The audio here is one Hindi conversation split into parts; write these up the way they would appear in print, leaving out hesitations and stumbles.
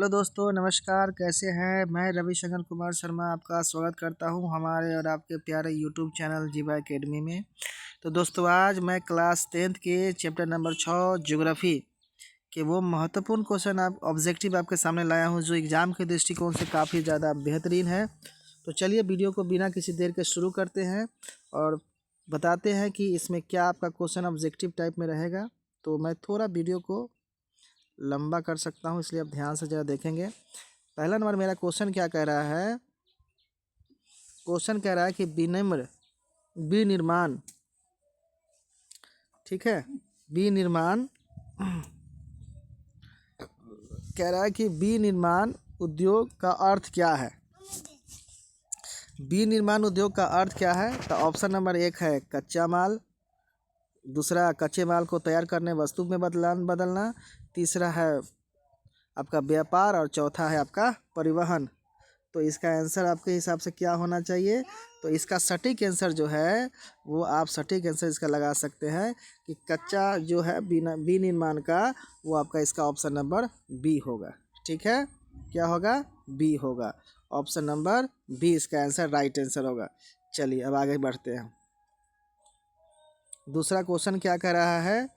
हेलो दोस्तों, नमस्कार। कैसे हैं? मैं रविशंकर कुमार शर्मा आपका स्वागत करता हूं हमारे और आपके प्यारे यूट्यूब चैनल जीवा एकेडमी में। तो दोस्तों, आज मैं क्लास 10th के चैप्टर नंबर 6 ज्योग्राफी के वो महत्वपूर्ण क्वेश्चन आप ऑब्जेक्टिव आपके सामने लाया हूं जो एग्ज़ाम के दृष्टिकोण से काफ़ी ज़्यादा बेहतरीन है। तो चलिए वीडियो को बिना किसी देर के शुरू करते हैं और बताते हैं कि इसमें क्या आपका क्वेश्चन ऑब्जेक्टिव टाइप में रहेगा। तो मैं थोड़ा वीडियो को लंबा कर सकता हूँ, इसलिए आप ध्यान से ज़रा देखेंगे। पहला नंबर मेरा क्वेश्चन क्या कह रहा है? क्वेश्चन कह रहा है कि विनिर्माण, ठीक है, विनिर्माण कह रहा है कि विनिर्माण उद्योग का अर्थ क्या है? विनिर्माण उद्योग का अर्थ क्या है? तो ऑप्शन नंबर 1 है कच्चा माल, दूसरा कच्चे माल को तैयार करने वस्तु में बदलना, तीसरा है आपका व्यापार और चौथा है आपका परिवहन। तो इसका आंसर आपके हिसाब से क्या होना चाहिए? तो इसका सटीक आंसर जो है वो आप सटीक आंसर इसका लगा सकते हैं कि कच्चा जो है विनिर्माण का, वो आपका इसका ऑप्शन नंबर बी होगा। ठीक है, क्या होगा? बी होगा। ऑप्शन नंबर बी इसका आंसर राइट आंसर होगा। चलिए अब आगे बढ़ते हैं। दूसरा क्वेश्चन क्या कह रहा है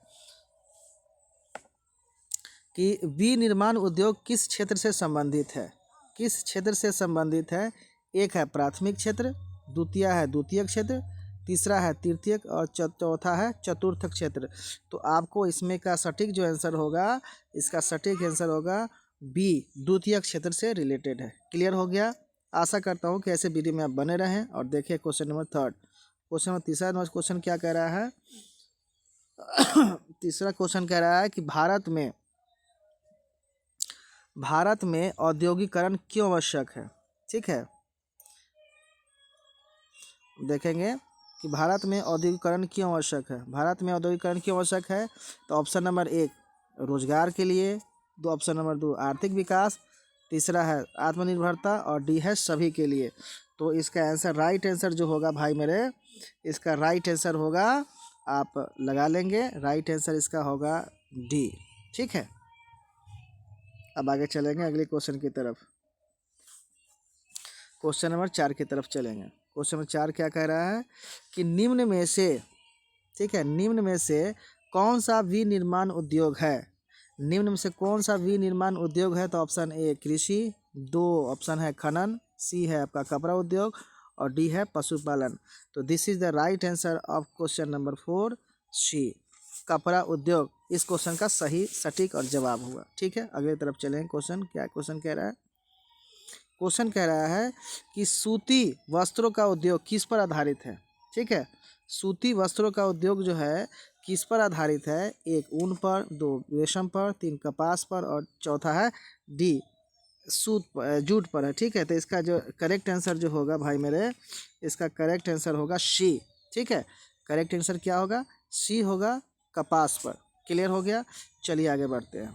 कि विनिर्माण उद्योग किस क्षेत्र से संबंधित है? किस क्षेत्र से संबंधित है? एक है प्राथमिक क्षेत्र, द्वितीय है द्वितीयक क्षेत्र, तीसरा है तृतीयक और चौथा है चतुर्थक क्षेत्र। तो आपको इसमें का सटीक जो आंसर होगा, इसका सटीक आंसर होगा बी, द्वितीयक क्षेत्र से रिलेटेड है। क्लियर हो गया? आशा करता हूँ कि ऐसे वीडियो में आप बने रहें। और देखिए क्वेश्चन नंबर 3, क्वेश्चन नंबर तीसरा क्वेश्चन क्या कह रहा है? तीसरा क्वेश्चन कह रहा है कि भारत में औद्योगिकरण क्यों आवश्यक है? ठीक है, देखेंगे कि भारत में औद्योगिकरण क्यों आवश्यक है। भारत में औद्योगिकरण क्यों आवश्यक है? तो ऑप्शन नंबर 1 रोजगार के लिए, ऑप्शन नंबर 2 आर्थिक विकास, तीसरा है आत्मनिर्भरता और डी है सभी के लिए। तो इसका आंसर राइट आंसर जो होगा भाई मेरे, इसका राइट आंसर होगा, आप लगा लेंगे, राइट आंसर इसका होगा डी। ठीक है, अब आगे चलेंगे अगले क्वेश्चन की तरफ। क्वेश्चन नंबर 4 की तरफ चलेंगे। क्वेश्चन नंबर 4 क्या कह रहा है कि निम्न में से, ठीक है, निम्न में से कौन सा विनिर्माण उद्योग है? निम्न में से कौन सा विनिर्माण उद्योग है? तो ऑप्शन ए कृषि, 2 ऑप्शन है खनन, सी है आपका कपड़ा उद्योग और डी है पशुपालन। तो this is the right answer of question number 4 सी, कपड़ा उद्योग इस क्वेश्चन का सही सटीक और जवाब हुआ। ठीक है, अगले तरफ चलेंगे। क्वेश्चन क्या क्वेश्चन कह रहा है? क्वेश्चन कह रहा है कि सूती वस्त्रों का उद्योग किस पर आधारित है? ठीक है, सूती वस्त्रों का उद्योग जो है किस पर आधारित है? 1 ऊन पर, 2 रेशम पर, 3 कपास पर और चौथा है डी जूट पर है। ठीक है, तो इसका जो करेक्ट आंसर जो होगा भाई मेरे, इसका करेक्ट आंसर होगा सी। ठीक है, करेक्ट आंसर क्या होगा? सी होगा, कपास पर। क्लियर हो गया? चलिए आगे बढ़ते हैं।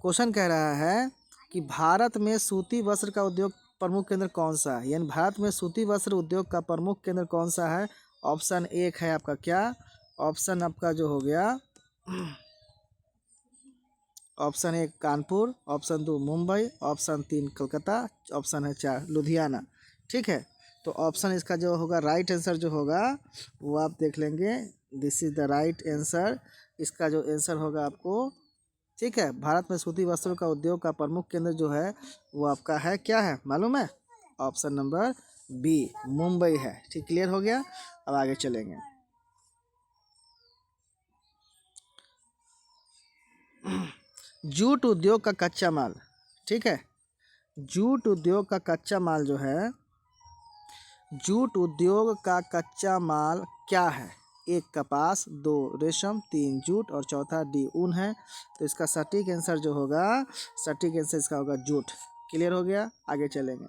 क्वेश्चन कह रहा है कि भारत में सूती वस्त्र का उद्योग प्रमुख केंद्र कौन सा है? यानी भारत में सूती वस्त्र उद्योग का प्रमुख केंद्र कौन सा है? ऑप्शन 1 है आपका क्या? ऑप्शन आपका जो हो गया, option 1 Kanpur, option 2 Mumbai, option 3 Calcutta, option है 4 लुधियाना। ठीक है, तो ऑप्शन इसका जो होगा राइट आंसर जो होगा वो आप देख लेंगे। This is the right answer. इसका जो आंसर होगा आपको, ठीक है, भारत में सूती वस्त्रों का उद्योग का प्रमुख केंद्र जो है वो आपका है, क्या है मालूम है? ऑप्शन नंबर बी, मुंबई है। ठीक, क्लियर हो गया? अब आगे चलेंगे। जूट उद्योग का कच्चा माल, ठीक है, जूट उद्योग का कच्चा माल जो है, जूट उद्योग का कच्चा माल क्या है? 1 कपास, 2 रेशम, 3 जूट और चौथा डी ऊन है। तो इसका सटीक आंसर जो होगा, सटीक आंसर इसका होगा जूट। क्लियर हो गया? आगे चलेंगे।